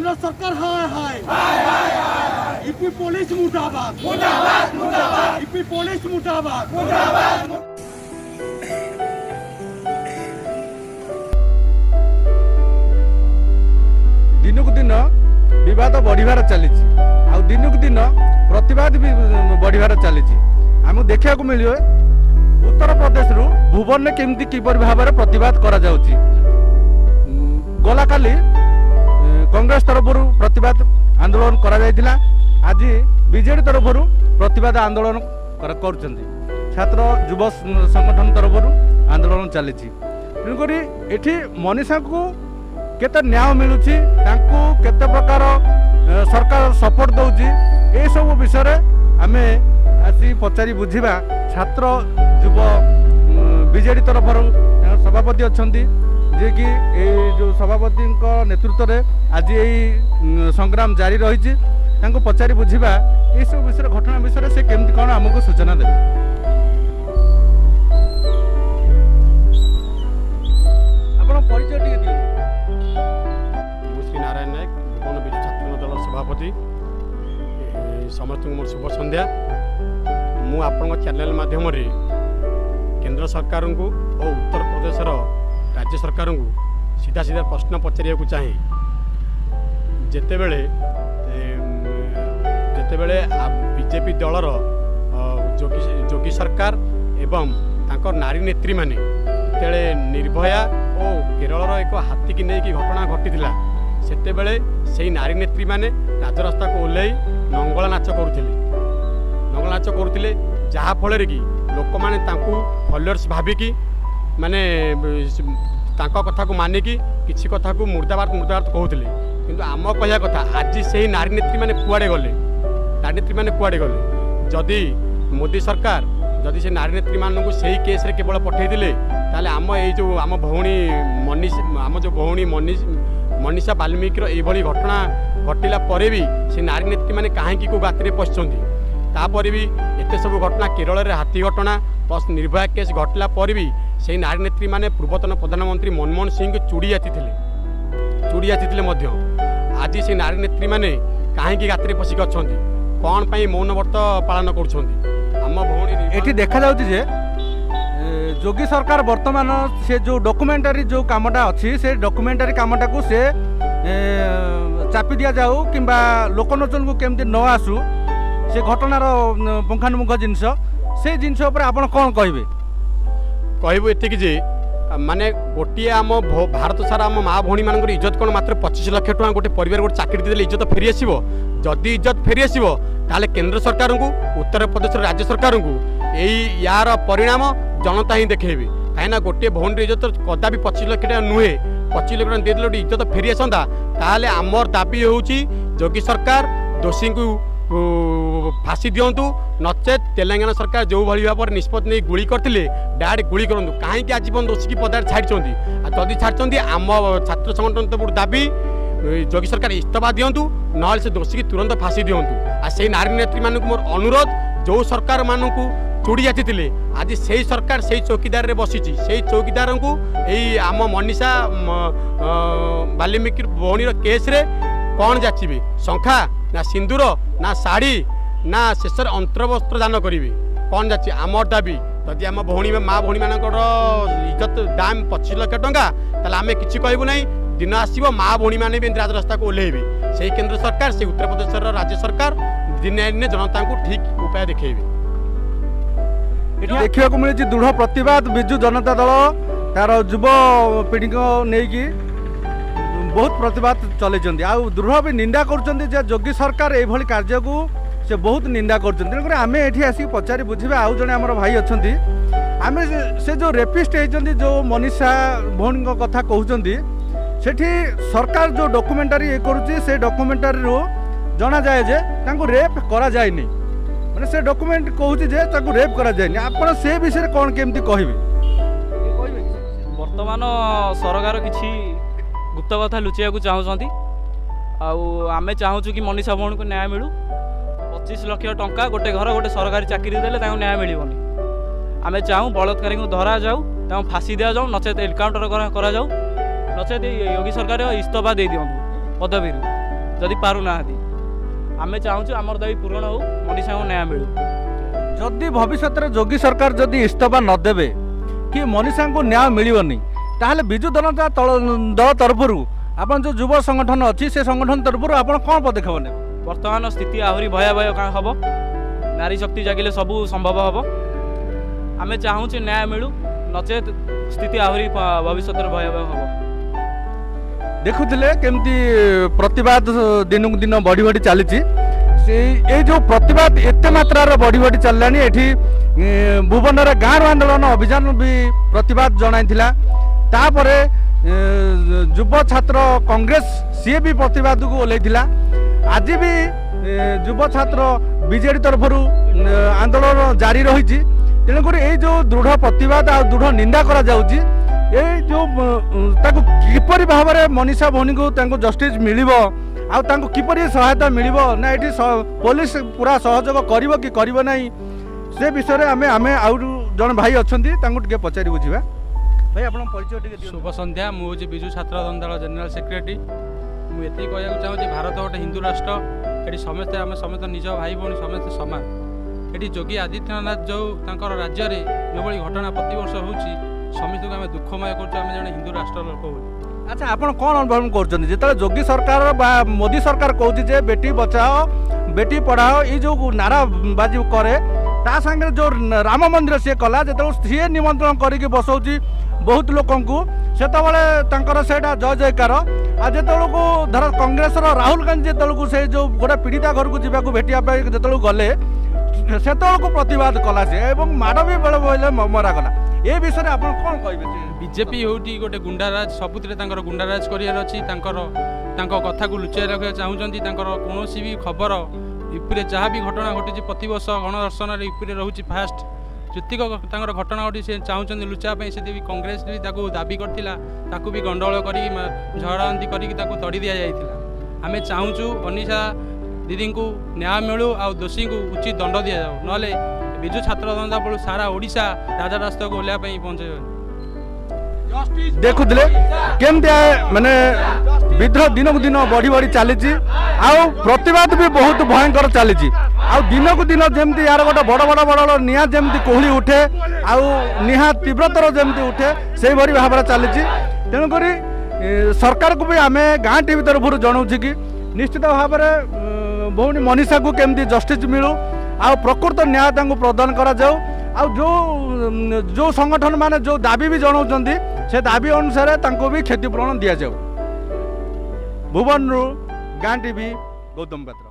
केंद्र सरकार हाय हाय EP police मुर्दाबाद मुर्दाबाद मुर्दाबाद ईपी पुलिस मुर्दाबाद मुर्दाबाद। दिनक दिन विवाद बढ़िबार चली दिनक दिन प्रतिवाद भी बढ़िबार चली आम देखा मिले उत्तर प्रदेश रु भुवन में केमती किपर भाव में प्रतिवाद करा जाउची। गला काली कांग्रेस तरफ प्रतिवाद आंदोलन करा जायतिला, आज बीजेडी तरफ प्रतिवाद आंदोलन करुछंती, छात्र युव संगठन तरफ आंदोलन चली। तेणुक एठी मनीषा को केते न्याय मिलुची, तांको केते प्रकार सरकार सपोर्ट दउची, ए सब विषय आमे आसी पचारि बुझिबा। छात्र युव बीजेडी तरफ सभापति अछंती जे कि जो सभापति नेतृत्व में आज यही संग्राम जारी रही, पचारि बुझिबा ये सब विषय घटना विषय से केमती कौन आमको सूचना देवे। आपण परिचय टिके दियु। श्री नारायण नायक, भुवन विजु छात्र दल सभापति। समस्त मोर शुभ संध्या। मु आपण चैनल माध्यम रे केंद्र सरकार को और उत्तर प्रदेश राज्य सरकार को सीधा सीधा प्रश्न पचारिया चाहे। जेतेबेले बीजेपी दलर जोगी सरकार एवं तांकर नारी नेत्री माने जेतेबेले निर्भया और केरल एक हाथी की नहीं घटना घटी सेतेबेले से नारी नेत्री माने राजरास्ता को ओह्लई नंगला नाच करुले, जहाँ फल कि लोक मैंने फलोअर्स भाविकी माने तांका कथा को मानिकी किसी कथा को मुर्दाबाद कहते। किंतु आम कह कथा आज से नारी नेत्री मैंने कुआड़े गले, नारी नेत्री मैंने कुआड़े गले। जदि मोदी सरकार जदि से नारी नेत्री मानू से केस रे केवल पठेदे ताले आम ये जो आम भौणी मनीषा बाल्मीकिर यही घटना घटिला परे भी से नारी नेत्री मैंने कहीं को गाती पशिंट तापर भी एत सब घटना केरल में हाथी घटना प्लस निर्भया केस घटला पर भी से नारी नेत्री माने पूर्वतन प्रधानमंत्री मनमोहन सिंह चूड़ी जाती आज से नारी नेत्री माने कहीं गाती पशिक अच्छा कौन पर मौन व्रत पालन कर देखा जाउछि जे जोगी सरकार वर्तमान से जो डॉक्यूमेंटरी जो कामटा अच्छी से डॉक्यूमेंटरी कामटा को से चापी दिया जाऊ कि लोकलोचन को केमती न आसू से घटनार पुंखानुपुंख जिनस से जिनस आपण कौन कहे कहबू एतिक जे माने गोटे आम भारत सारा आम माँ भौणी मान इज्जत कौन मात्र 25 लाख टका गोटे परिवार गोटे चाकरी देले इज्जत फेरी आसो। जदि इज्जत फेरी आसो ताले केंद्र सरकार को उत्तर प्रदेश राज्य सरकार को यही यार परिणाम जनता ही देखेबे। कहीं गोटे भौणी इज्जत कदापि 25 लाख टका नुहे, 25 लाख टका देदेले इज्जत फेरी आसंता ताले आमर दाबी होउची जोगी सरकार दोषी को फांसी दिंतु, नचेत तेलंगाना सरकार जो भाई भाव में निष्पत्ति नहीं गुली करते डायरेक्ट गुली करूँ कहीं आजीवन दोषी की पदार छाड़ी जदि छाड़ी आम छात्र संगठन तो दाबी जोगी सरकार इस्तीफा दिंतु ना से दोषी की तुरंत फांसी दिंतु। से नारी नेत्री मानक मोर अनुरोध जो सरकार मानक चूड़ी जाती आज से सरकार से चौकीदार रे बसी से चौकीदार को यही आम मनीषा बाल्मीकि भौणी केस रे कौन जाचिबे शंखा ना सिंदूर ना साड़ी ना शेष अंतर्वस्त्र दान करेंगे कौन जाची आमर दाबी। जदि आम भौणी माँ भौणी मान इज्जत दाम 25 लाख टका ताले आम कि कहबू ना दिन आसो माँ भौणी मैंने भी राजरास्ता को ओह्लैबे से केंद्र सरकार से उत्तर प्रदेश राज्य सरकार दिने दिने जनता को ठीक उपाय देखेबे। देखा मिली दृढ़ प्रतिवाद बिजु जनता दल तार युव पीढ़ी को लेकिन बहुत प्रतिवाद चलते दृढ़ भी निंदा कर जोगी सरकार ये कार्य को से बहुत निंदा कर। आम ये आसिक पचारि बुझे आउ जड़े आम भाई अच्छा आम से जो रेपिस्ट होती जो मनीषा भौणी कथा कहते सेठी सरकार जो डॉक्यूमेंटरी ये करुच्ची से डॉक्यूमेंटरी रू जना जाए जे रेप करा जाएनी माने से डॉक्यूमेंट कहूँ जे रेप करा जाएनी आपण से विषय कौन केमती कहबे। वर्तमान सरकार किछि गुप्त कथा लुचिया चाहूँगी आमे चाहूँ कि मनीषा भौणी को न्याय मिलू। 25 लाख टंका गोटे घर गोटे सरकारी चाकरी देले न्याय मिलबनी। आमे चाहूँ बलात्कारी को धरा जाऊ फांसी दिया जाऊ नचेत एनकाउंटर करा जाऊ नचेत योगी सरकार इस्तीफा दे दिंतु पदवी। ଯଦି ପାରୁନାହାନ୍ତି। ଆମେ ଚାହୁଁଛୁ ଆମର ଦାବି ପୂରଣ ହଉ, ମନୀଷାଙ୍କୁ ନ୍ୟାୟ ମିଳୁ। ଯଦି ଭବିଷ୍ୟତରେ ଯୋଗୀ ସରକାର ଯଦି ଇସ୍ତଫା ନଦେବେ କି ମନୀଷାଙ୍କୁ ନ୍ୟାୟ ମିଳିବନି, ତାହେଲେ ବିଜୁ ଜନତା ଦଳ ତରଫରୁ ଆପଣ ଯେଉଁ ଯୁବ ସଂଗଠନ ଅଛି ସେ ସଂଗଠନ ତରଫରୁ ଆପଣ କ'ଣ ପଦକ୍ଷେପ ନେବେ? ବର୍ତ୍ତମାନ ସ୍ଥିତି ଆହୁରି ଭୟାବହ ହେବ। ନାରୀ ଶକ୍ତି ଜାଗିଲେ ସବୁ ସମ୍ଭବ ହେବ। ଆମେ ଚାହୁଁଛୁ ନ୍ୟାୟ ମିଳୁ, ନଚେତ୍ ସ୍ଥିତି ଆହୁରି ଭବିଷ୍ୟତରେ ଭୟାବହ ହେବ। ଦେଖୁଥିଲେ କେମିତି ପ୍ରତିବାଦ ଦିନକୁ ଦିନ ବଢ଼ି ବଢ଼ି ଚାଲିଛି। এই যে প্রতিবাদ এতে মাত্রার বড়ি বড়ি চালানি এটি ভুবনের গাঁর আন্দোলন অভিযান বি প্রতিবাদ জনাইছিলা। তাপরে যুব ছাত্র কংগ্রেস সি বি প্রতিবাদ কু ওলাইছিলা। আজ বি যুব ছাত্র বিজেডি তরফর আন্দোলন জারি রয়েছে। তেণুকরি এই যে দৃঢ় প্রতিবাদ আর দৃঢ় নিন্দা করা যাଉଛି। এই যে তাকে কিপরি ভাবে মনীষা ভৌণীকে তাଙ୍କୁ জস্টিস মিলিব ଆଉ ତାଙ୍କୁ କିପରି ସହାୟତା ମିଳିବ ନା ଏଠି ପୋଲିସ ପୁରା ସହଯୋଗ କରିବ କି କରିବ ନାହିଁ ସେ ବିଷୟରେ ଆମେ ଆଉ ଜଣେ ଭାଇ ଅଛନ୍ତି ତାଙ୍କୁ ଟିକେ ପଚାରି ବୁଝିବା। ଭାଇ ଆପଣଙ୍କ ପରିଚୟ ଟିକେ ଦିଅନ୍ତୁ। शुभ संध्या। मु हूँ विजु छात्र दल जनरल सेक्रेटरी। मुझे कहूँ चाहूँगी भारत गोटे हिंदू राष्ट्र। ये समस्ते आम समस्त निज भाई भाई समस्ते सामान। ये योगी आदित्यनाथ जो राज्य में जो घटना प्रत वर्ष हो समस्त को आम दुखमय कर जड़े हिंदू राष्ट्र लोक हो। अच्छा ଆପଣ କ'ଣ ଅନୁଭବ କରୁଛନ୍ତି ଯେତେବେଳେ ଯୋଗୀ ସରକାର ବା ମୋଦି ସରକାର କହୁଛି ଯେ ବେଟି ବଚାଓ ବେଟି ପଢ଼ାଓ ଏଇ ଯେଉଁ ନାରାବାଜି କରେ ତା ସାଙ୍ଗରେ ଯେଉଁ ରାମ ମନ୍ଦିର ସିଏ କଲା ଯେତେବେଳେ ସିଏ ନିମନ୍ତ୍ରଣ କରିକି ବସଉଛି ବହୁତ ଲୋକଙ୍କୁ ସେତେବେଳେ ତାଙ୍କର ସେଇଟା ଜୟ ଜୟକାର। ଆଉ ଯେତେବେଳକୁ ଧର କଂଗ୍ରେସର ରାହୁଲ ଗାନ୍ଧୀ ଯେତେବେଳକୁ ସେ ଯେଉଁ ଗୋଟେ ପୀଡ଼ିତା ଘରକୁ ଯିବାକୁ ଭେଟିବା ପାଇଁ ଯେତେବେଳକୁ ଗଲେ ସେତେବେଳକୁ ପ୍ରତିବାଦ କଲା ସେ ଏବଂ ମାଡ଼ ବି ବେଳେ ବେଳେ ମରାଗଲା। ए विषय आप कौन कहे? बीजेपी होटी गोटे गुंडाराज सबुतिर गुंडाराज करार अच्छी कथा को लुचाई रखा चाहूँगी। कौन भी खबर यूपी जहाँ भी घटना घटी प्रत वर्ष गणदर्शन यूपी रोचे फास्ट जेतिक घटना घटी से चाहूँगी लुचापी से भी कांग्रेस भी दाबी करता भी गंडगोल कर झगड़ाझी कर तड़ी दि जाता। आम चाहूँ मनीषा दीदी को न्याय मिलू आ दोषी को उचित दंड दि जाऊ ना विजु छात्र जनता दल सारा ओडिशा राजा रास्ता को ओल्हा पहुंचे। देखुले केमती माने विद्रोह दिन को दिन बढ़ी बढ़ी चली प्रतिवाद भी बहुत भयंकर चली दिन को दिन जमी यार गोटे बड़ बड़ बड़ निआ जमी कोहली उठे आहा तीव्रतर जमी उठे से भाव में चली। तेणुक सरकार को भी आम गाँ टीवी तरफ जनाऊँ कि निश्चित भाव में भौणी मनीषा को केमती जस्टिस मिलू आ प्रकृत न्याय प्रदान करा जाऊ। आ जो संगठन माने जो दाबी भी जनाउछन्ती से दाबी अनुसार तांको भी क्षतिपूरण दिया जाऊ। भुवन गाँ टीवी गौतम पात्र।